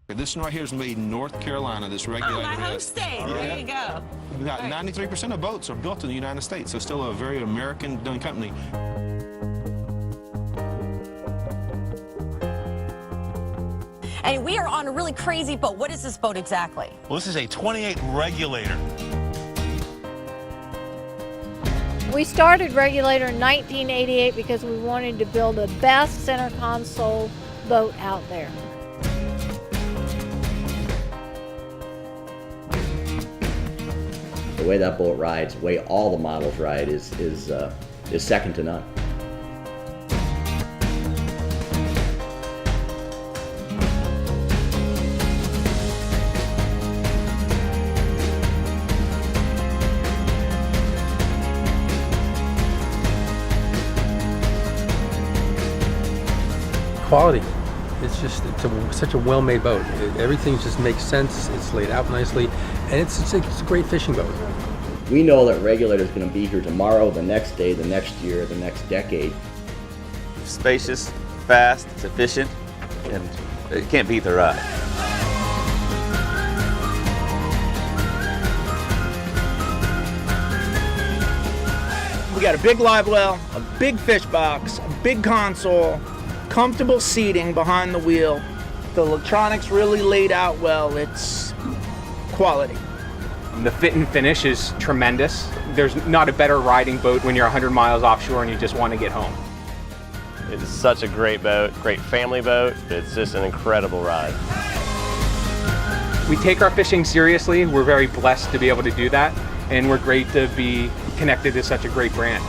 This one right here is made in North Carolina, this regulator. Oh, my home state. Yeah. There you go. About 93% of boats are built in the United States, so still a very American-done company. And we are on a really crazy boat. What is this boat exactly? Well, this is a 28 Regulator. We started Regulator in 1988 because we wanted to build the best center console boat out there. The way that boat rides, the way all the models ride is second to none. Quality. It's such a well-made boat. Everything just makes sense. It's laid out nicely, and it's a great fishing boat. We know that Regulator is going to be here tomorrow, the next day, the next year, the next decade. Spacious, fast, it's efficient, and it can't beat the ride. We got a big live well, a big fish box, a big console, comfortable seating behind the wheel. The electronics really laid out well. It's quality. The fit and finish is tremendous. There's not a better riding boat when you're 100 miles offshore and you just want to get home. It's such a great boat, great family boat. It's just an incredible ride. We take our fishing seriously. We're very blessed to be able to do that, and we're great to be connected to such a great brand.